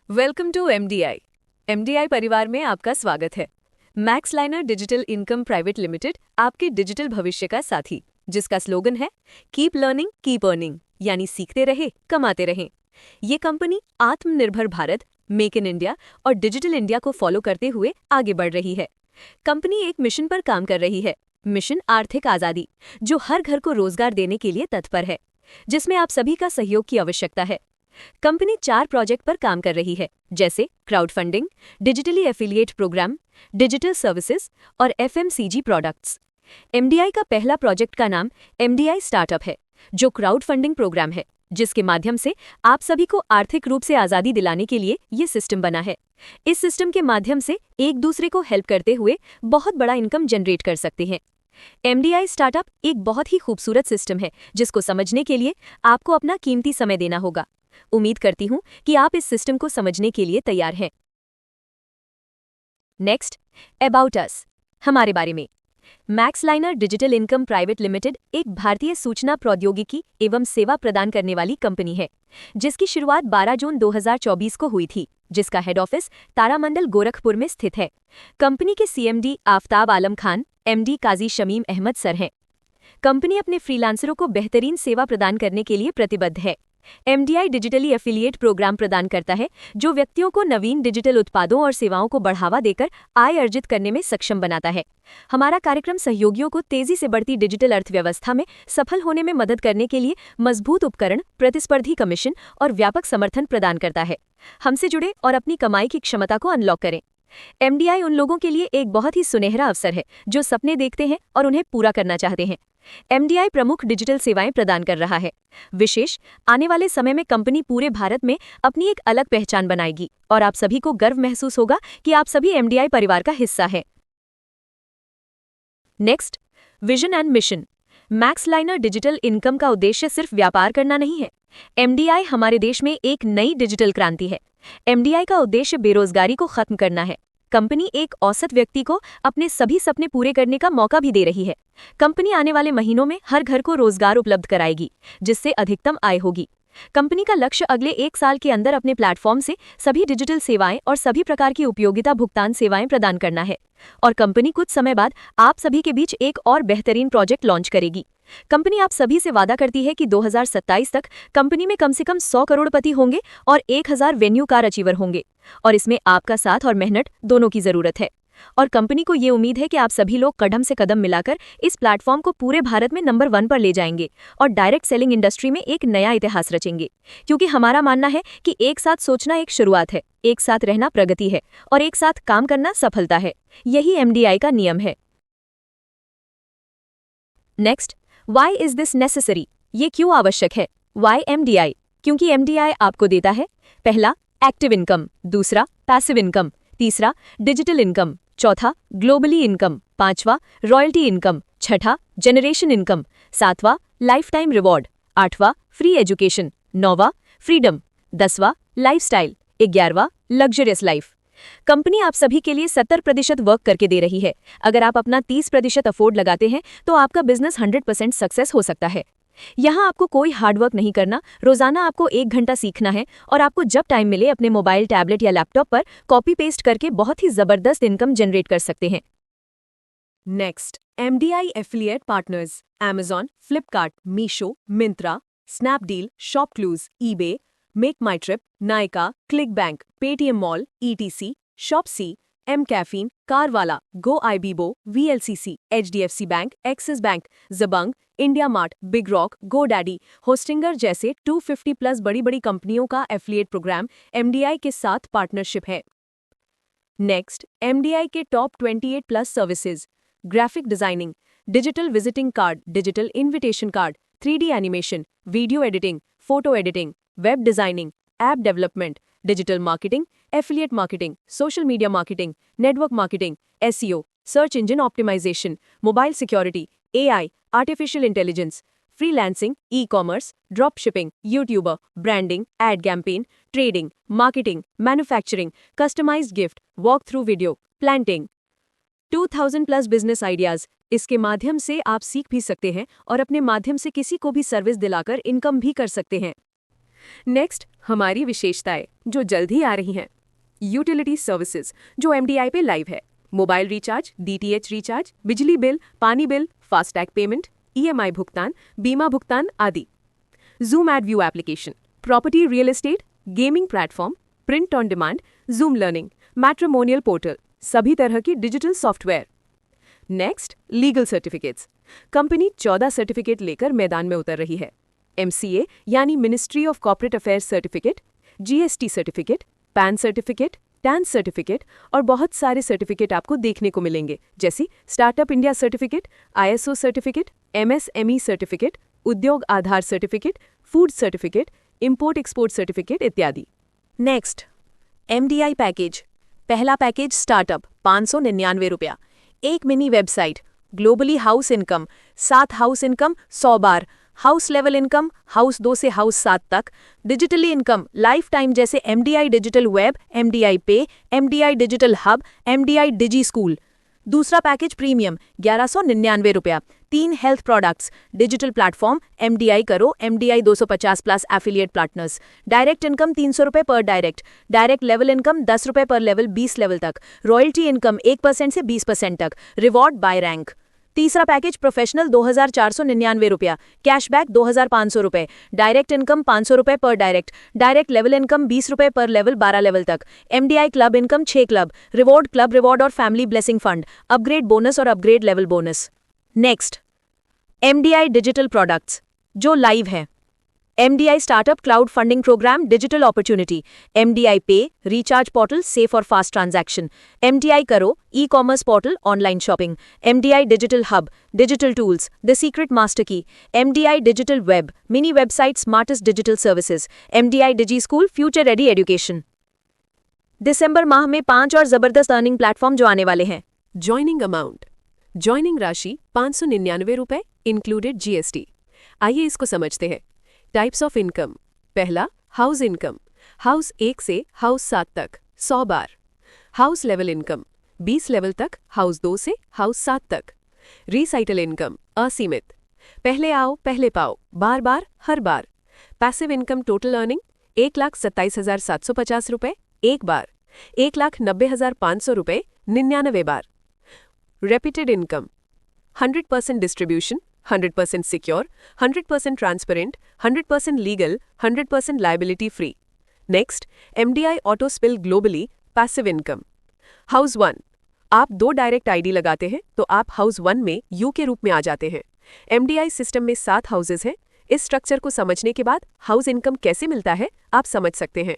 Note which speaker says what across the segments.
Speaker 1: Welcome to MDI. MDI परिवार में आपका स्वागत है। Max liner digital income private limited आपके डिजिटल भविष्य का साथी, जिसका स्लोगन है कीप लर्निंग कीप अर्निंग, यानी सीखते रहे कमाते रहें। ये कंपनी आत्मनिर्भर भारत, मेक इन इंडिया और डिजिटल इंडिया को फॉलो करते हुए आगे बढ़ रही है। कंपनी एक मिशन पर काम कर रही है, मिशन आर्थिक आजादी, जो हर घर को रोजगार देने के लिए तत्पर है, जिसमें आप सभी का सहयोग की आवश्यकता है। कंपनी 4 प्रोजेक्ट पर काम कर रही है, जैसे crowd funding, digitally affiliate program, digital services और एफएमसीजी प्रोडक्ट्स। एमडीआई का पहला प्रोजेक्ट का नाम एमडीआई स्टार्टअप है, जो क्राउड फंडिंग प्रोग्राम है, जिसके माध्यम से आप सभी को आर्थिक रूप से आजादी दिलाने के लिए ये सिस्टम बना है। इस सिस्टम के माध्यम से एक दूसरे को हेल्प करते हुए बहुत बड़ा इनकम जनरेट कर सकते हैं। एमडीआई स्टार्टअप एक बहुत ही खूबसूरत सिस्टम है, जिसको समझने के लिए आपको अपना कीमती समय देना होगा। उम्मीद करती हूं कि आप इस सिस्टम को समझने के लिए तैयार हैं। नेक्स्ट, अबाउट अस, हमारे बारे में। Max liner digital income private limited एक भारतीय सूचना प्रौद्योगिकी एवं सेवा प्रदान करने वाली कंपनी है, जिसकी शुरुआत 12 जून 2024 को हुई थी, जिसका हेड ऑफिस तारामंडल गोरखपुर में स्थित है। कंपनी के सीएमडी आफ्ताब आलम खान, एमडी काजी शमीम अहमद सर हैं। कंपनी अपने फ्रीलांसरों को बेहतरीन सेवा प्रदान करने के लिए प्रतिबद्ध है। एमडीआई डिजिटली एफिलिएट प्रोग्राम प्रदान करता है, जो व्यक्तियों को नवीन डिजिटल उत्पादों और सेवाओं को बढ़ावा देकर आय अर्जित करने में सक्षम बनाता है। हमारा कार्यक्रम सहयोगियों को तेजी से बढ़ती डिजिटल अर्थव्यवस्था में सफल होने में मदद करने के लिए मजबूत उपकरण, प्रतिस्पर्धी कमीशन और व्यापक समर्थन प्रदान करता है। हमसे जुड़े और अपनी कमाई की क्षमता को अनलॉक करें। एमडीआई उन लोगों के लिए एक बहुत ही सुनहरा अवसर है जो सपने देखते हैं और उन्हें पूरा करना चाहते हैं। एमडीआई प्रमुख डिजिटल सेवाएं प्रदान कर रहा है। विशेष आने वाले समय में कंपनी पूरे भारत में अपनी एक अलग पहचान बनाएगी और आप सभी को गर्व महसूस होगा कि आप सभी एमडीआई परिवार का हिस्सा हैं। Next, vision and mission. Max liner digital income का उद्देश्य सिर्फ व्यापार करना नहीं है। एमडीआई हमारे देश में एक नई डिजिटल क्रांति है। एमडीआई का उद्देश्य बेरोजगारी को खत्म करना है। कंपनी एक औसत व्यक्ति को अपने सभी सपने पूरे करने का मौका भी दे रही है। कंपनी आने वाले महीनों में हर घर को रोजगार उपलब्ध कराएगी, जिससे अधिकतम आय होगी। कंपनी का लक्ष्य अगले 1 साल के अंदर अपने प्लेटफॉर्म से सभी डिजिटल सेवाएं और सभी प्रकार की उपयोगिता भुगतान सेवाएं प्रदान करना है। और कंपनी कुछ समय बाद आप सभी के बीच एक और बेहतरीन प्रोजेक्ट लॉन्च करेगी। कंपनी आप सभी से वादा करती है कि 2027 तक कंपनी में कम से कम 100 करोड़पति होंगे और 1000 वेन्यू कार अचीवर होंगे, और इसमें आपका साथ और मेहनत दोनों की जरूरत है। और कंपनी को ये उम्मीद है कि आप सभी लोग कदम से कदम मिलाकर इस प्लेटफॉर्म को पूरे भारत में नंबर 1 पर ले जाएंगे और डायरेक्ट सेलिंग इंडस्ट्री में एक नया इतिहास रचेंगे। क्योंकि हमारा मानना है कि एक साथ सोचना एक शुरुआत है, एक साथ रहना प्रगति है और एक साथ काम करना सफलता है। यही एमडीआई का नियम है। Next, why is this necessary? ये क्यों आवश्यक है? Y MDI? क्योंकि एमडीआई आपको देता है पहला, एक्टिव इनकम, दूसरा, पैसिव इनकम, तीसरा, डिजिटल इनकम, चौथा, ग्लोबली इनकम, पांचवा, रॉयल्टी इनकम, छठा, जनरेशन इनकम, सातवां, लाइफ टाइम रिवॉर्ड, आठवां, फ्री एजुकेशन, नौवां, फ्रीडम, 10वां, लाइफस्टाइल, 11वां, लग्जरियस लाइफ। कंपनी आप सभी के लिए 70% वर्क करके दे रही है। अगर आप अपना 30% अफोर्ड लगाते हैं तो आपका बिजनेस 100% सक्सेस हो सकता है। यहाँ आपको कोई हार्डवर्क नहीं करना, रोजाना आपको 1 घंटा सीखना है और आपको जब टाइम मिले अपने मोबाइल, टैबलेट या लैपटॉप पर कॉपी पेस्ट करके बहुत ही जबरदस्त इनकम जनरेट कर सकते हैं। Next, MDI affiliate partners, Amazon, Flipkart, Meesho, Myntra, Snapdeal, ShopClues, eBay, make my trip, Nykaa, click bank, Paytm mall, etc, Shopsy, M caffeine, CarWale, go Ibibo, VLCC, HDFC bank, Axis bank, Jabong, India mart, big rock, go daddy, Hostinger जैसे 250+ बड़ी बड़ी कंपनियों का affiliate programme MDI के साथ partnership है। Next, MDI के top 28+ services, graphic designing, digital visiting card, digital invitation card, 3D animation, video editing, photo editing, web designing, app development, digital marketing, affiliate marketing, social media marketing, network marketing, SEO, search engine optimisation, mobile security, AI, artificial intelligence, freelancing, ecommerce, drop shipping, YouTuber, branding, ad campaign, trading, marketing, manufacturing, customised gift, walk through video, planting. 2000+ business ideas. इसके माध्यम से आप सीख भी सकते हैं और अपने माध्यम से किसी को भी सर्विस दिलाकर इनकम भी कर सकते हैं।
Speaker 2: नेक्स्ट हमारी विशेषताएं जो जल्द ही आ रही हैं। यूटिलिटी सर्विसेज जो एमडीआई पे लाइव है। मोबाइल रिचार्ज, डीटीएच रिचार्ज, बिजली बिल, पानी बिल, फास्टैग पेमेंट, ईएमआई भुगतान, बीमा भुगतान आदि। Zoom add view application, property real estate, gaming platform, print on demand, zoom learning, matrimonial portal, सभी तरह की digital software. Next legal certificates. Company 14 certificate लेकर मैदान में उतर रही है। एमसीए यानी ministry of corporate affairs certificate, GST certificate, pan certificate, tan certificate और बहुत सारे सर्टिफिकेट आपको देखने को मिलेंगे, जैसे startup India certificate, ISO certificate, MSME certificate, Udyog Aadhaar certificate, food certificate, import export certificate इत्यादि। Next MDI package. पहला पैकेज स्टार्टअप 599 रुपया, एक mini website, globally house income, 7 house income 100 बार, हाउस लेवल इनकम हाउस 2 से हाउस 7 तक, डिजिटली इनकम लाइफ टाइम जैसे MDI digital web, MDI pay, MDI digital hub, MDI डिजी school. दूसरा package premium 1199 रुपया, 3 health products, digital platform, MDI करो, MDI 250 plus affiliate partners, direct income 300 रुपये पर direct level income 10 रुपये पर level 20 level तक, royalty income 1% से 20% तक, रिवॉर्ड बाय रैंक। तीसरा पैकेज प्रोफेशनल 2499 रुपया, कैशबैक 2500 रुपये, डायरेक्ट इनकम 500 रुपये पर डायरेक्ट लेवल इनकम 20 रुपये पर लेवल 12 लेवल तक, MDI club income 6 club, club reward और family blessing fund, upgrade bonus और upgrade level bonus. Next MDI digital products जो लाइव है। MDI startup cloud funding program digital opportunity, MDI pay recharge portal safe और fast transaction, MDI करो e commerce portal online shopping, MDI digital hub digital tools the secret master की, MDI digital web mini website smartest digital services, MDI डिजी school future ready education. दिसंबर माह में 5 और जबरदस्त earning platform जो आने वाले हैं।
Speaker 3: ज्वाइनिंग अमाउंट, ज्वाइनिंग राशि 599 रुपये इंक्लूडेड जीएसटी। आइए इसको समझते हैं। Types of income. पहला हाउस इनकम, हाउस 1 से हाउस 7 तक 100 बार। हाउस लेवल इनकम 20 लेवल तक, हाउस 2 से हाउस 7 तक। रीसाइटल इनकम असीमित, पहले आओ पहले पाओ, बार बार हर बार। पैसिव इनकम टोटल अर्निंग 1,27,750 रुपये एक बार, 1,90,500 रुपये 99 बार। Repeated income 100% distribution, 100% secure, 100% transparent, 100% legal, 100% liability free. Next MDI auto spill globally passive income. House 1, आप 2 डायरेक्ट आईडी लगाते हैं तो आप हाउस 1 में यू के रूप में आ जाते हैं। एमडीआई सिस्टम में 7 हाउसेज हैं। इस स्ट्रक्चर को समझने के बाद हाउस इनकम कैसे मिलता है आप समझ सकते हैं।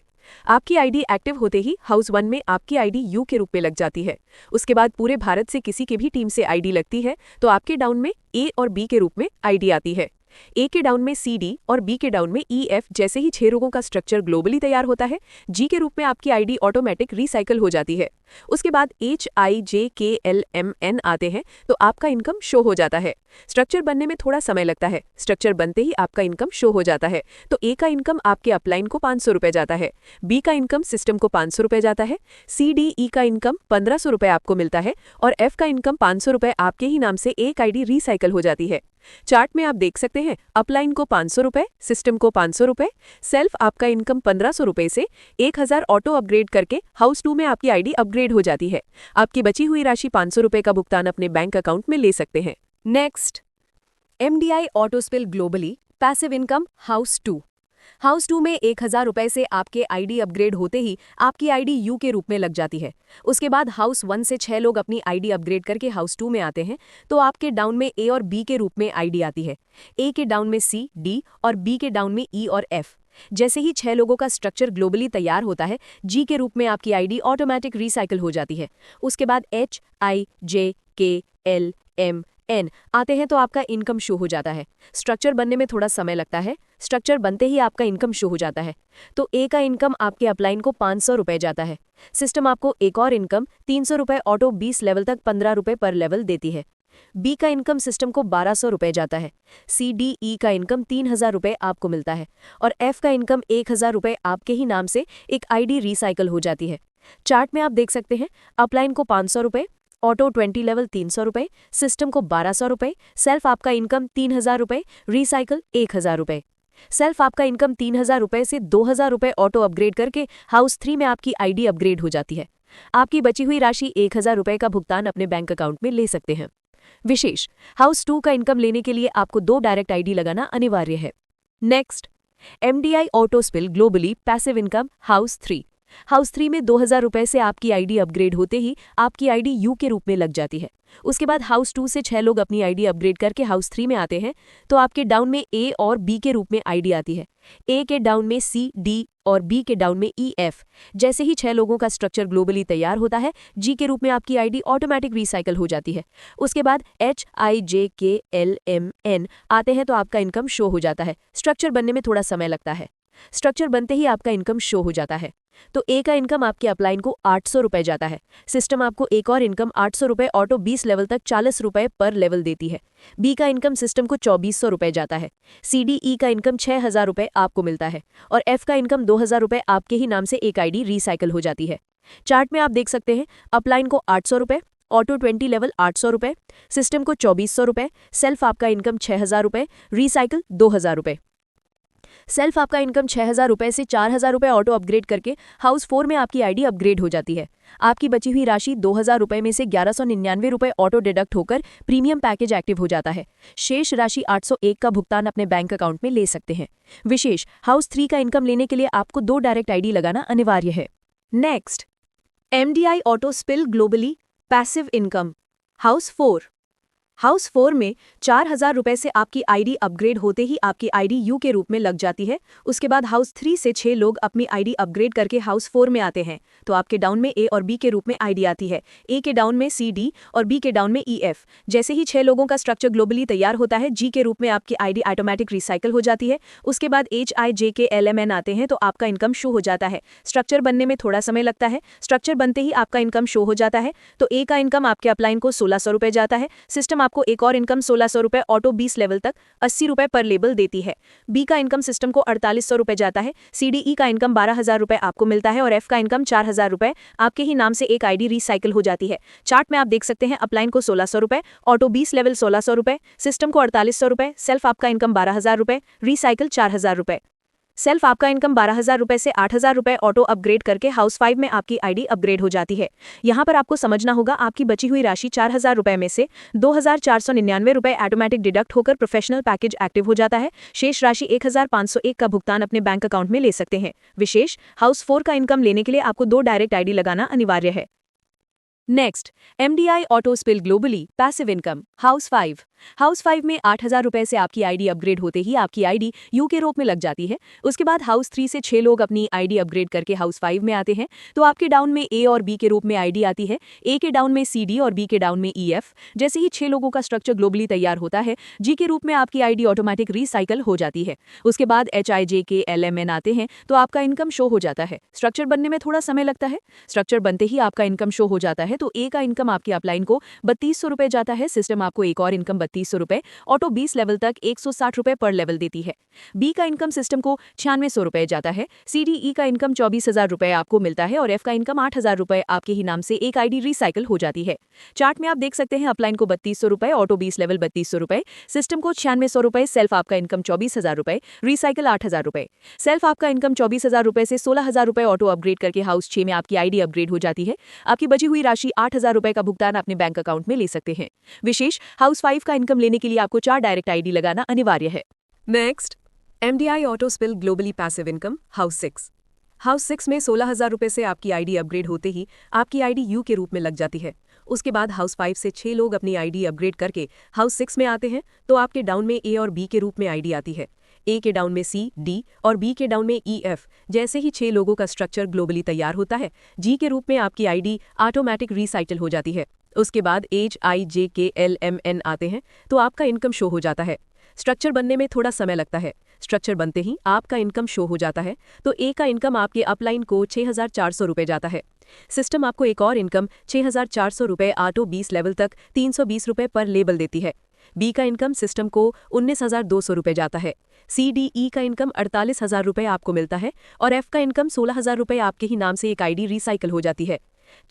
Speaker 3: आपकी आईडी एक्टिव होते ही हाउस 1 में आपकी आईडी यू के रूप में लग जाती है। उसके बाद पूरे भारत से किसी की भी टीम से आईडी लगती है तो आपके डाउन में ए और बी के रूप में आईडी आती है। ए के डाउन में सी डी और बी के डाउन में ई एफ जैसे ही 6 रोगों का स्ट्रक्चर ग्लोबली तैयार होता है, जी के रूप में आपकी आईडी ऑटोमेटिक रिसाइकल हो जाती है। उसके बाद एच आई जे के एल एम एन आते हैं तो आपका इनकम शो हो जाता है। स्ट्रक्चर बनने में थोड़ा समय लगता है। स्ट्रक्चर बनते ही आपका इनकम शो हो जाता है तो ए का इनकम आपके अपलाइन को 500 रुपये जाता है, बी का इनकम सिस्टम को 500 रुपये जाता है, सी डी ई का इनकम 1500 रुपये आपको मिलता है और एफ का इनकम 500 रुपये आपके ही नाम से एक आईडी रिसाइकल हो जाती है। चार्ट में आप देख सकते हैं अपलाइन को 500 रुपये, सिस्टम को 500 रुपये, सेल्फ आपका इनकम 1500 रुपये से 1000 ऑटो अपग्रेड करके हाउस 2 में आपकी आईडी अपग्रेड हो जाती है। आपकी बची हुई राशि 500 रुपये का भुगतान अपने बैंक अकाउंट में ले सकते हैं।
Speaker 1: Next MDI auto spill globally passive income house 2। House 2 में 1000 रुपये से आपके आईडी अपग्रेड होते ही आपकी आईडी यू के रूप में लग जाती है। उसके बाद हाउस 1 से 6 लोग अपनी आईडी अपग्रेड करके हाउस 2 में आते हैं तो आपके डाउन में ए और बी के रूप में आईडी आती है। ए के डाउन में सी, डी और बी के डाउन में ई और एफ। जैसे ही 6 लोगों का स्ट्रक्चर ग्लोबली तैयार होता है, जी के रूप में आपकी आईडी ऑटोमेटिक रिसाइकल हो जाती है। उसके बाद एच आई जे के एल एम एन आते हैं तो आपका इनकम शो हो जाता है। स्ट्रक्चर बनने में थोड़ा समय लगता है। स्ट्रक्चर बनते ही आपका इनकम शो हो जाता है तो ए का इनकम आपके अपलाइन को 500 रुपये जाता है। सिस्टम आपको एक और इनकम 300 रुपये ऑटो 20 लेवल तक 15 रुपये पर लेवल देती है। बी का इनकम सिस्टम को 1200 रुपये जाता है। सी डी ई का इनकम 3000 रुपये आपको मिलता है और एफ का इनकम 1000 रुपये आपके ही नाम से एक आईडी रिसाइकल हो जाती है। चार्ट में आप देख सकते हैं अपलाइन को 500 रुपये, ऑटो 20 लेवल 300 रुपये, सिस्टम को 1200 रुपये, सेल्फ आपका इनकम 3000 रुपये, रिसाइकल 1000 रुपये। सेल्फ आपका इनकम 3,000 रुपये से 2,000 रुपये ऑटो अपग्रेड करके हाउस 3 में आपकी आईडी अपग्रेड हो जाती है। आपकी बची हुई राशि 1,000 रुपये का भुगतान अपने बैंक अकाउंट में ले सकते हैं। विशेष, हाउस 2 का इनकम लेने के लिए आपको 2 डायरेक्ट आईडी लगाना अनिवार्य है। Next, MDI auto spill globally passive income house 3। House 3 में 2,000 रुपये से आपकी आईडी अपग्रेड होते ही आपकी आईडी यू के रूप में लग जाती है। उसके बाद हाउस 2 से 6 लोग अपनी आईडी अपग्रेड करके हाउस 3 में आते हैं तो आपके डाउन में ए और बी के रूप में आईडी आती है। ए के डाउन में सी, डी और बी के डाउन में ई, एफ। जैसे ही 6 लोगों का स्ट्रक्चर ग्लोबली तैयार होता है, जी के रूप में आपकी आईडी ऑटोमेटिक रिसाइकल हो जाती है। उसके बाद एच, आई, जे, के, एल, एम, एन आते हैं तो आपका इनकम शो हो जाता है। स्ट्रक्चर बनने में थोड़ा समय लगता है। स्ट्रक्चर बनते ही आपका इनकम शो हो जाता है। तो ए का इनकम आपके अपलाइन को 800 रुपये जाता है। सिस्टम आपको एक और इनकम 800 रुपये ऑटो 20 लेवल तक 40 रुपये पर लेवल देती है। बी का इनकम सिस्टम को 2400 रुपये जाता है। सी, डी, ई का इनकम 6,000 रुपये आपको मिलता है और एफ का इनकम 2,000 रुपये आपके ही नाम से एक आईडी रिसाइकल हो जाती है। चार्ट में आप देख सकते हैं अपलाइन को 800 रुपये, ऑटो 20 लेवल 800 रुपये, सिस्टम को 2400 रुपये, सेल्फ आपका इनकम 6,000 रुपये, रिसाइकल 2,000 रुपये। सेल्फ आपका इनकम 6,000 रुपये से 4,000 रुपये ऑटो अपग्रेड करके हाउस 4 में आपकी आईडी अपग्रेड हो जाती है। आपकी बची हुई राशि 2,000 रुपये में से 1,199 रुपये ऑटो डिडक्ट होकर प्रीमियम पैकेज एक्टिव हो जाता है। शेष राशि 801 का भुगतान अपने बैंक अकाउंट में ले सकते हैं। विशेष, हाउस 3 का इनकम लेने के लिए आपको 2 डायरेक्ट आईडी लगाना अनिवार्य है। Next, MDI auto spill globally passive income house 4। House 4 में 4,000 रुपये से आपकी आईडी अपग्रेड होते ही आपकी आईडी यू के रूप में लग जाती है। उसके बाद हाउस 3 से 6 लोग अपनी आईडी अपग्रेड करके हाउस 4 में आते हैं तो आपके डाउन में ए और बी के रूप में आईडी आती है। ए के डाउन में सी, डी और बी के डाउन में ई, एफ। जैसे ही 6 लोगों का स्ट्रक्चर ग्लोबली तैयार होता है, जी के रूप में आपकी आईडी ऑटोमेटिक रिसाइकल हो जाती है। उसके बाद एच, आई, जे, के, एल, एम, एन आते हैं तो आपका इनकम शो हो जाता है। स्ट्रक्चर बनने में थोड़ा समय लगता है। स्ट्रक्चर बनते ही आपका इनकम शो हो जाता है। तो ए का इनकम आपके अपलाइन को 1,600 रुपये जाता है। सिस्टम आपको एक और इनकम 1,600 रुपये ऑटो 20 लेवल तक 80 रुपये पर लेबल देती है। बी का इनकम सिस्टम को 4,800 रुपये जाता है। CDE का इनकम 12,000 रुपये आपको मिलता है और एफ का इनकम 4,000 रुपये आपके ही नाम से एक आईडी रिसाइकल हो जाती है। चार्ट में आप देख सकते हैं अपलाइन को 1,600 रुपये, ऑटो 20 लेवल 1,600 रुपये, सिस्टम को 4,800 रुपये, सेल्फ आपका इनकम 12,000 रुपये, रिसाइकल 4,000 रुपये। सेल्फ आपका इनकम 12,000 रुपये से 8,000 रुपये ऑटो अपग्रेड करके हाउस 5 में आपकी आईडी अपग्रेड हो जाती है। यहाँ पर आपको समझना होगा आपकी बची हुई राशि 4,000 रुपये में से 2,499 रुपये ऑटोमेटिक डिडक्ट होकर प्रोफेशनल पैकेज एक्टिव हो जाता है। शेष राशि 1,501 का भुगतान अपने बैंक अकाउंट में ले सकते हैं। विशेष, हाउस 4 का इनकम लेने के लिए आपको 2 डायरेक्ट आईडी लगाना अनिवार्य है। Next, MDI auto spill globally passive income house 5। House 5 में 8,000 रुपये से आपकी आईडी अपग्रेड होते ही आपकी आईडी यू के रूप में लग जाती है। उसके बाद हाउस 3 से 6 लोग अपनी आईडी अपग्रेड करके हाउस 5 में आते हैं तो आपके डाउन में ए और बी के रूप में आईडी आती है। ए के डाउन में सी, डी और बी के डाउन में ई, एफ। जैसे ही 6 लोगों का स्ट्रक्चर ग्लोबली तैयार होता है, जी के रूप में आपकी आईडी ऑटोमेटिक रिसाइकल हो जाती है। उसके बाद एच, आई, जे, के, एल, एम, एन आते हैं तो आपका इनकम शो हो जाता है। स्ट्रक्चर बनने में थोड़ा समय लगता है। स्ट्रक्चर बनते ही आपका इनकम शो हो जाता है तो ए का इनकम आपकी अपलाइन को 3,200 रुपये जाता है। सिस्टम आपको एक और इनकम 3,200 रुपये ऑटो 20 लेवल तक 160 रुपये पर लेवल देती है। बी का इनकम सिस्टम को 9600 रुपये जाता है। CDE का इनकम 24,000 रुपये आपको मिलता है और एफ का इनकम 8,000 रुपये आपके ही नाम से एक आईडी रिसाइकल हो जाती है। चार्ट में आप देख सकते हैं अपलाइन को 3,200 रुपये, ऑटो 20 लेवल 3,200 रुपये, सिस्टम को 9600 रुपये, सेल्फ आपका इनकम 24,000 रुपये, रिसाइकल 8,000 रुपये। सेल्फ आपका इनकम 24,000 रुपये से 16,000 रुपये ऑटो अपग्रेड करके हाउस 6 में आपकी आईडी अपग्रेड हो जाती है। आपकी बची हुई राशि 8,000 रुपये का भुगतान अपने बैंक अकाउंट में ले सकते हैं। विशेष, हाउस 5 का इनकम लेने के लिए आपको 4 डायरेक्ट आईडी लगाना अनिवार्य है।
Speaker 3: Next, MDI auto spill globally passive income house 6। House 6 में 16,000 रुपये से आपकी आईडी अपग्रेड होते ही आपकी आईडी यू के रूप में लग जाती है। उसके बाद हाउस 5 से 6 लोग अपनी आईडी अपग्रेड करके हाउस 6 में आते हैं तो आपके डाउन में ए और बी के रूप में आईडी आती है। ए के डाउन में सी, डी और बी के डाउन में ई, एफ। जैसे ही 6 लोगों का स्ट्रक्चर ग्लोबली तैयार होता है, जी के रूप में आपकी आईडी ऑटोमेटिक रिसाइकल हो जाती है। उसके बाद एच, आई, जे, के, एल, एम, एन आते हैं तो आपका इनकम शो हो जाता है। स्ट्रक्चर बनने में थोड़ा समय लगता है। स्ट्रक्चर बनते ही आपका इनकम शो हो जाता है तो ए का इनकम आपके अपलाइन को 6,400 रुपये जाता है। सिस्टम आपको एक और इनकम 6,400 रुपये ऑटो 20 लेवल तक 320 रुपये पर लेबल देती है। बी का इनकम सिस्टम को 19,200 रुपये जाता है। CDE का इनकम 48,000 रुपये आपको मिलता है और एफ का इनकम 16,000 रुपये आपके ही नाम से एक आईडी रिसाइकल हो जाती है।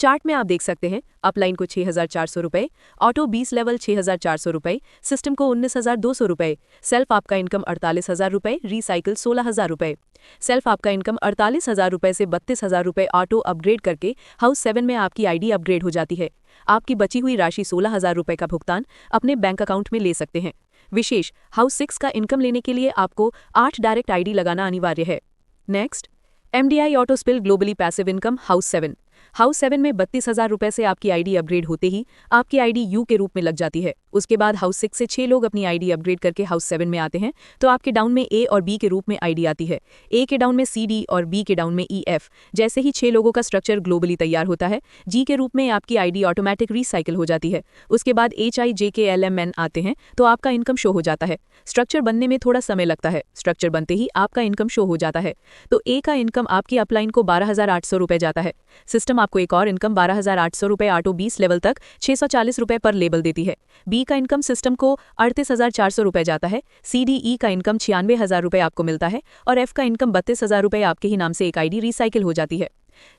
Speaker 3: चार्ट में आप देख सकते हैं अपलाइन को 6,400 रुपये, ऑटो 20 लेवल 6,400 रुपये, सिस्टम को 19,200 रुपये, सेल्फ आपका इनकम 48,000 रुपये, रिसाइकिल 16,000 रुपये। सेल्फ आपका इनकम 48,000 रुपये से 32,000 रुपये ऑटो अपग्रेड करके हाउस 7 में आपकी आईडी अपग्रेड हो जाती है। आपकी बची हुई राशि 16,000 रुपये का भुगतान अपने बैंक अकाउंट में ले सकते हैं। विशेष हाउस 6 का इनकम लेने के लिए आपको 8 डायरेक्ट आईडी लगाना अनिवार्य है। Next, MDI auto spill globally passive income house 7। House 7 में 32,000 रुपये से आपकी आईडी अपग्रेड होते ही आपकी आईडी यू के रूप में लग जाती है। उसके बाद हाउस 6 से 6 लोग अपनी आईडी अपग्रेड करके हाउस 7 में आते हैं तो आपके डाउन में ए और बी के रूप में आईडी आती है। ए के डाउन में सी डी और बी के डाउन में ई एफ। जैसे ही 6 लोगों का स्ट्रक्चर ग्लोबली तैयार होता है, जी के रूप में आपकी आईडी ऑटोमेटिक रिसाइकिल हो जाती है। उसके बाद एच आई जे के एल एम एन आते हैं तो आपका इनकम शो हो जाता है। स्ट्रक्चर बनने में थोड़ा समय लगता है, स्ट्रक्चर बनते ही आपका इनकम शो हो जाता है। तो ए का इनकम आपकी अपलाइन को 12,800 रुपये जाता है। सिस्टम आपको एक और इनकम 12,800 रुपये ऑटो 20 लेवल तक 640 रुपये पर लेबल देती है। बी का इनकम सिस्टम को 38,400 रुपये जाता है। सी डी ई का इनकम 96,000 रुपये आपको मिलता है और एफ का इनकम 32,000 रुपये आपके ही नाम से एक आईडी रिसाइकिल हो जाती है।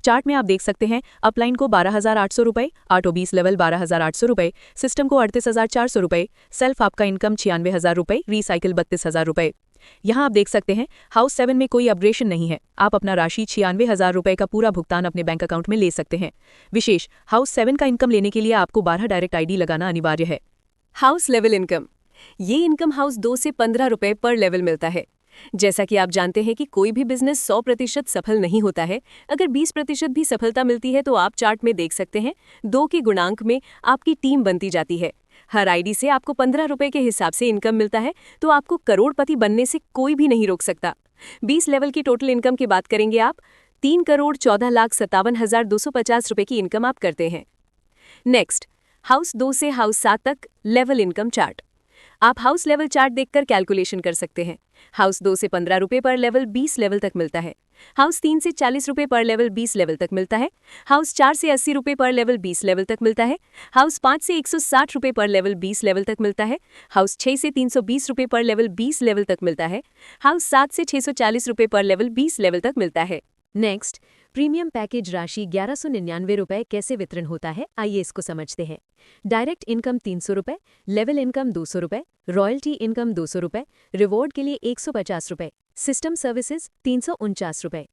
Speaker 3: चार्ट में आप देख सकते हैं अपलाइन को 12,800 रुपये, ऑटो 20 लेवल 12,800 रुपये, सिस्टम को 38,400 रुपये, सेल्फ आपका इनकम 96,000 रुपये, रिसाइकिल 32,000 रुपये। यहाँ आप देख सकते हैं हाउस 7 में कोई अपग्रेशन नहीं है। आप अपना राशि 96,000 रुपये का पूरा भुगतान अपने बैंक अकाउंट में ले सकते हैं। विशेष हाउस 7 का इनकम लेने के लिए आपको 12 डायरेक्ट आईडी लगाना अनिवार्य है।
Speaker 2: हाउस लेवल इनकम, ये इनकम हाउस 2 से 15 रुपये पर लेवल मिलता है। जैसा कि आप जानते हैं कि कोई भी बिजनेस 100% सफल नहीं होता है। अगर 20% भी सफलता मिलती है तो आप चार्ट में देख सकते हैं 2 के गुणांक में आपकी टीम बनती जाती है। हर आईडी से आपको 15 रुपये के हिसाब से इनकम मिलता है तो आपको करोड़पति बनने से कोई भी नहीं रोक सकता। 20 लेवल की टोटल इनकम की बात करेंगे आप 3,14,57,250 रुपये की इनकम आप करते हैं। नेक्स्ट, हाउस 2 से हाउस 7 तक लेवल इनकम चार्ट। आप हाउस लेवल चार्ट देखकर कैलकुलेशन कर सकते हैं। हाउस 2 से 15 रुपये पर लेवल 20 लेवल तक मिलता है। हाउस 3 से 40 रुपये पर लेवल 20 लेवल तक मिलता है। हाउस 4 से 80 रुपये पर लेवल 20 लेवल तक मिलता है। हाउस 5 से 160 रुपये पर लेवल 20 लेवल तक मिलता है। हाउस 6 से 320 रुपये पर लेवल 20 लेवल तक मिलता है। हाउस 7 से 640 रुपये पर लेवल 20 लेवल तक मिलता है।
Speaker 1: नेक्स्ट, प्रीमियम पैकेज राशि 1199 रुपये कैसे वितरण होता है, आइए इसको समझते हैं। डायरेक्ट इनकम 300 रुपये, लेवल इनकम 200 रुपये, रॉयल्टी इनकम 200 रुपये, रिवॉर्ड के लिए 150 रुपये, सिस्टम सर्विसेज 349 रुपये।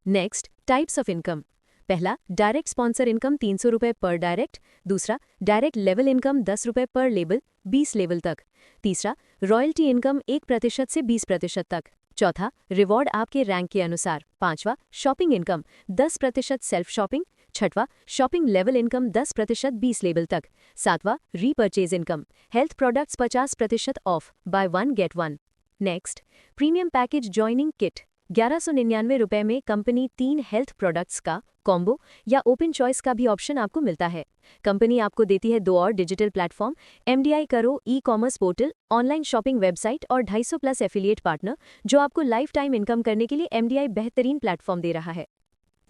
Speaker 1: Next, types of income. पहला, डायरेक्ट स्पॉन्सर इनकम 300 रुपये पर डायरेक्ट। दूसरा, डायरेक्ट लेवल इनकम 10 रुपये पर लेबल 20 लेवल तक। तीसरा, रॉयल्टी इनकम 1% से 20% तक। चौथा, रिवॉर्ड आपके रैंक के अनुसार। पांचवा, शॉपिंग इनकम 10% सेल्फ शॉपिंग। छठवां, शॉपिंग लेवल इनकम 10% 20 लेवल तक। सातवां, repurchase income, health products 50% off, buy 1 get 1। Next, premium package joining kit 1199 रुपये में कंपनी 3 हेल्थ प्रोडक्ट्स का कॉम्बो या ओपन चॉइस का भी ऑप्शन आपको मिलता है। कंपनी आपको देती है 2 और डिजिटल प्लेटफॉर्म, एमडीआई करो e commerce portal, online shopping website और 250+ एफिलिएट पार्टनर, जो आपको लाइफ टाइम इनकम करने के लिए एमडीआई बेहतरीन प्लेटफॉर्म दे रहा है।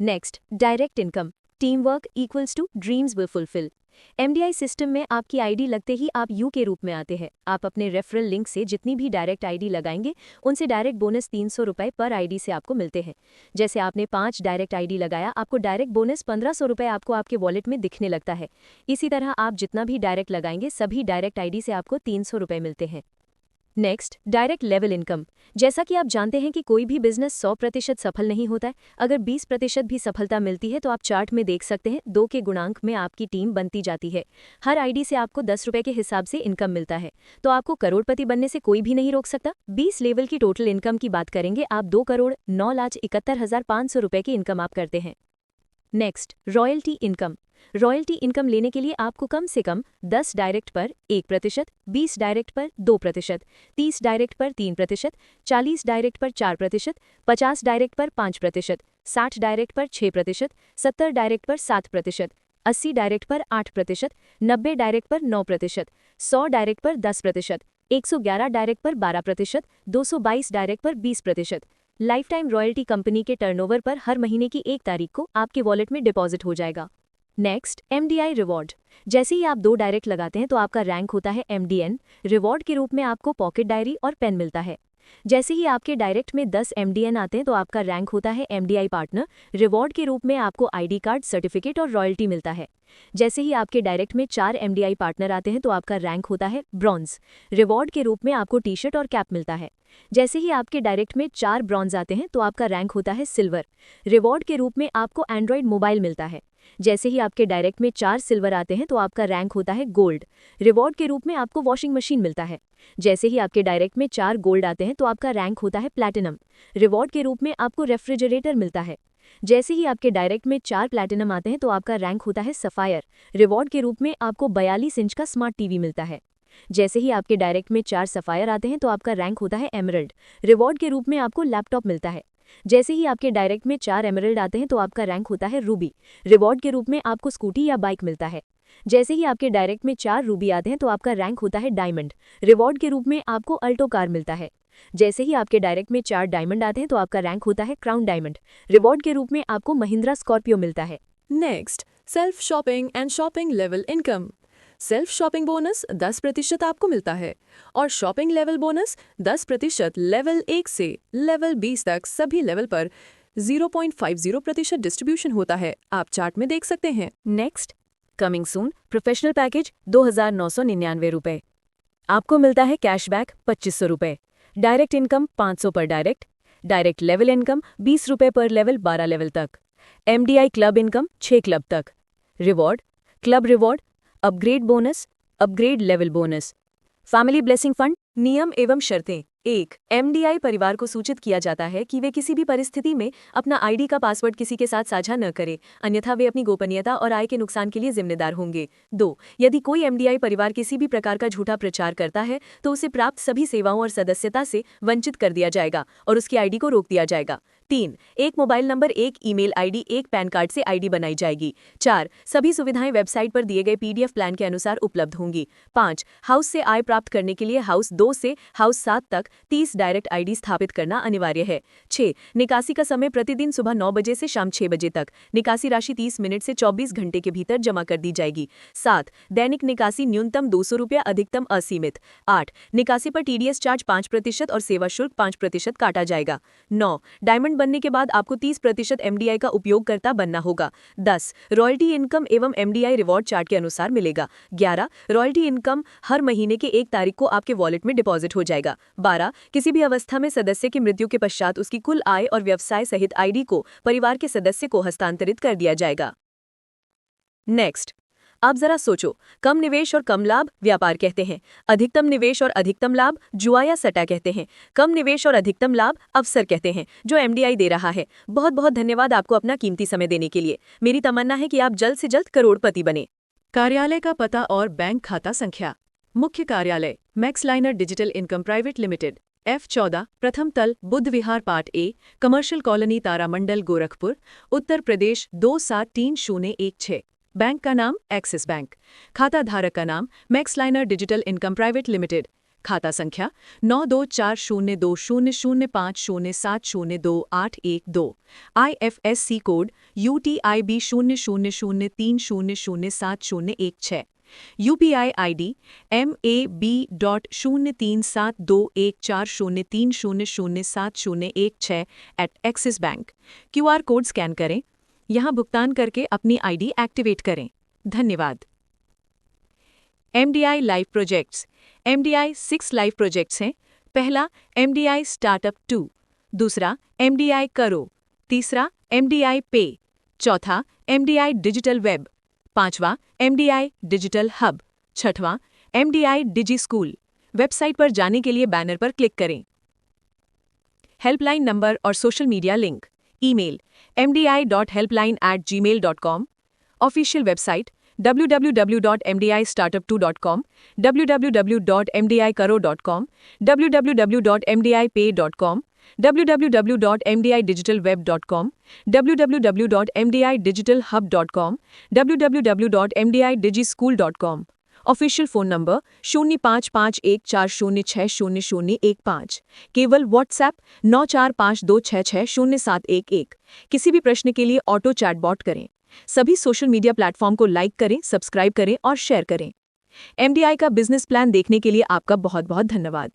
Speaker 1: Next, direct income, team work equals to dreams will fulfil. MDI system में आपकी आईडी लगते ही आप यू के रूप में आते हैं। आप अपने रेफरल लिंक से जितनी भी डायरेक्ट आईडी लगाएंगे उनसे डायरेक्ट बोनस 300 रुपये पर आईडी से आपको मिलते हैं। जैसे आपने 5 डायरेक्ट आईडी लगाया, आपको डायरेक्ट बोनस 1500 रुपये आपको आपके वॉलेट में दिखने लगता है। इसी तरह आप जितना भी डायरेक्ट लगाएंगे सभी डायरेक्ट आईडी से आपको 300 रुपये मिलते हैं। Next, direct level income. जैसा कि आप जानते हैं कि कोई भी बिजनेस 100% सफल नहीं होता है। अगर 20% भी सफलता मिलती है तो आप चार्ट में देख सकते हैं 2 के गुणांक में आपकी टीम बनती जाती है। हर आईडी से आपको 10 रुपये के हिसाब से इनकम मिलता है तो आपको करोड़पति बनने से कोई भी नहीं रोक सकता। 20 लेवल की टोटल इनकम की बात करेंगे आप 2,09,71,500 रुपये की इनकम आप करते हैं। Next, royalty income. Royalty income लेने के लिए आपको कम से कम 10 डायरेक्ट पर 1%, 20 डायरेक्ट पर 2%, 30 डायरेक्ट पर 3%, 40 डायरेक्ट पर 4%, 50 डायरेक्ट पर 5%, 60 डायरेक्ट पर 6%, 70 डायरेक्ट पर 7%, 80 डायरेक्ट पर 8%, 90 डायरेक्ट पर 9%, 100 डायरेक्ट पर 10%, 111 डायरेक्ट पर 12%, 222 डायरेक्ट पर 20%। लाइफ टाइम रॉयल्टी कंपनी के टर्नओवर पर हर महीने की 1 तारीख को आपके वॉलेट में डिपॉजिट हो जाएगा। Next, MDI reward. जैसे ही आप 2 डायरेक्ट लगाते हैं तो आपका रैंक होता है एमडीएन। रिवॉर्ड के रूप में आपको पॉकेट डायरी और पेन मिलता है। जैसे ही आपके डायरेक्ट में 10 MDN आते हैं तो आपका रैंक होता है MDI पार्टनर। रिवॉर्ड के रूप में आपको ID कार्ड, सर्टिफिकेट और रॉयल्टी मिलता है। जैसे ही आपके डायरेक्ट में 4 MDI पार्टनर आते हैं तो आपका रैंक होता है ब्रॉन्ज। रिवॉर्ड के रूप में आपको टी-शर्ट और कैप मिलता है। जैसे ही आपके डायरेक्ट में 4 ब्रॉन्ज आते हैं तो आपका रैंक होता है सिल्वर। रिवॉर्ड के रूप में आपको एंड्रॉयड मोबाइल मिलता है। जैसे ही आपके डायरेक्ट में 4 सिल्वर आते हैं तो आपका रैंक होता है गोल्ड। रिवॉर्ड के रूप में आपको वॉशिंग मशीन मिलता है। जैसे ही आपके डायरेक्ट में 4 गोल्ड आते हैं तो आपका रैंक होता है प्लैटिनम। रिवॉर्ड के रूप में आपको रेफ्रिजरेटर मिलता है। जैसे ही आपके डायरेक्ट में 4 प्लैटिनम आते हैं तो आपका रैंक होता है सफायर। रिवॉर्ड के रूप में आपको 42 इंच का स्मार्ट टीवी मिलता है। जैसे ही आपके डायरेक्ट में 4 सफायर आते हैं तो आपका रैंक होता है एमरल्ड। रिवॉर्ड के रूप में आपको लैपटॉप मिलता है। जैसे ही आपके डायरेक्ट में 4 एमरल्ड आते हैं तो आपका रैंक होता है रूबी। रिवॉर्ड के रूप में आपको स्कूटी या बाइक मिलता है। जैसे ही आपके डायरेक्ट में 4 रूबी आते हैं तो आपका रैंक होता है डायमंड। रिवॉर्ड के रूप में आपको अल्टो कार मिलता है। जैसे ही आपके डायरेक्ट में 4 डायमंड आते हैं तो आपका रैंक होता है क्राउन डायमंड। रिवॉर्ड के रूप में आपको महिंद्रा स्कॉर्पियो मिलता है।
Speaker 2: Next, self shopping and shopping level income. Self shopping bonus 10% आपको मिलता है और शॉपिंग लेवल बोनस 10% लेवल 1 से लेवल 20 तक सभी लेवल पर 0.50% डिस्ट्रीब्यूशन होता है। आप चार्ट में देख सकते हैं।
Speaker 1: Next, coming soon professional package 2,999 रुपये। आपको मिलता है कैशबैक 2500 रुपये। डायरेक्ट इनकम 500 पर डायरेक्ट लेवल इनकम 20 रुपये पर लेवल 12 लेवल तक। MDI क्लब इनकम 6 क्लब तक। Reward, club reward, upgrade bonus, upgrade level bonus. Family blessing fund. नियम एवं शर्तें। 1. MDI परिवार को सूचित किया जाता है कि वे किसी भी परिस्थिति में अपना ID का पासवर्ड किसी के साथ साझा न करें, अन्यथा वे अपनी गोपनीयता और आय के नुकसान के लिए जिम्मेदार होंगे। 2. यदि कोई MDI परिवार किसी भी प्रकार का झूठा प्रचार करता है तो उसे प्राप्त सभी सेवाओं और सदस्यता से वंचित कर दिया जाएगा और उसकी ID को रोक दिया जाएगा। 3. एक मोबाइल नंबर, एक ईमेल ID, एक पैन कार्ड से ID बनाई जाएगी। 4. सभी सुविधाएं वेबसाइट पर दिए गए PDF प्लान के अनुसार उपलब्ध होंगी। 5. हाउस से आय प्राप्त करने के लिए हाउस 2 से हाउस 7 तक 30 डायरेक्ट ID स्थापित करना अनिवार्य है। 6. निकासी का समय प्रतिदिन सुबह 9 बजे से शाम 6 बजे तक। निकासी राशि 30 मिनट से 24 घंटे के भीतर जमा कर दी जाएगी। 7. दैनिक निकासी न्यूनतम 200 रुपया, अधिकतम असीमित। 8. निकासी पर TDS चार्ज 5% और सेवा शुल्क 5% काटा जाएगा। 9. डायमंड बनने के बाद आपको 30% MDI का उपयोगकर्ता बनना होगा। 10. रॉयल्टी इनकम एवं MDI रिवॉर्ड चार्ट के अनुसार मिलेगा। 11. रॉयल्टी इनकम हर महीने के 1 तारीख को आपके वॉलेट में डिपॉजिट हो जाएगा। 12. किसी भी अवस्था में सदस्य की मृत्यु के पश्चात उसकी कुल आय और व्यवसाय सहित ID को परिवार के सदस्य को हस्तांतरित कर दिया जाएगा। नेक्स्ट, आप जरा सोचो, कम निवेश और कम लाभ व्यापार कहते हैं, अधिकतम निवेश और अधिकतम लाभ जुआ या सट्टा कहते हैं, कम निवेश और अधिकतम लाभ अवसर कहते हैं जो MDI दे रहा है। बहुत बहुत धन्यवाद आपको अपना कीमती समय देने के लिए। मेरी तमन्ना है कि आप जल्द से जल्द करोड़पति बने।
Speaker 3: कार्यालय का पता और बैंक खाता संख्या। मुख्य कार्यालय max liner digital income private limited, F14, प्रथम तल, बुद्ध विहार, पार्ट A, कमर्शियल कॉलोनी, तारामंडल, गोरखपुर, उत्तर प्रदेश 273016। बैंक का नाम एक्सिस बैंक। खाता धारक का नाम max liner digital income private limited. खाता संख्या 9240200507022812। IFSC code UTIB 0003007016। UPI ID MAB.0372140030070016 @axis bank. QR code scan करें, यहाँ भुगतान करके अपनी ID एक्टिवेट करें। धन्यवाद। MDI live projects. MDI 6 live projects हैं। पहला MDI स्टार्टअप 2, दूसरा MDI करो, तीसरा MDI पे, चौथा MDI डिजिटल वेब, पांचवा MDI डिजिटल हब, छठवां MDI डिजी स्कूल। वेबसाइट पर जाने के लिए बैनर पर क्लिक करें। हेल्पलाइन नंबर और social media link. Email mdi.helpline@gmail.com। Official website www.mdistartup2.com, www.mdikaro.com, www.mdipay.com, www.mdidigitalweb.com, www.mdidigitalhub.com, www.mdidigischool.com। Official phone number 055140600015। केवल व्हाट्सएप 9452660711। किसी भी प्रश्न के लिए ऑटो चैटबॉट करें। सभी सोशल मीडिया प्लेटफॉर्म को लाइक करें, सब्सक्राइब करें और शेयर करें। MDI का बिजनेस प्लान देखने के लिए आपका बहुत बहुत धन्यवाद।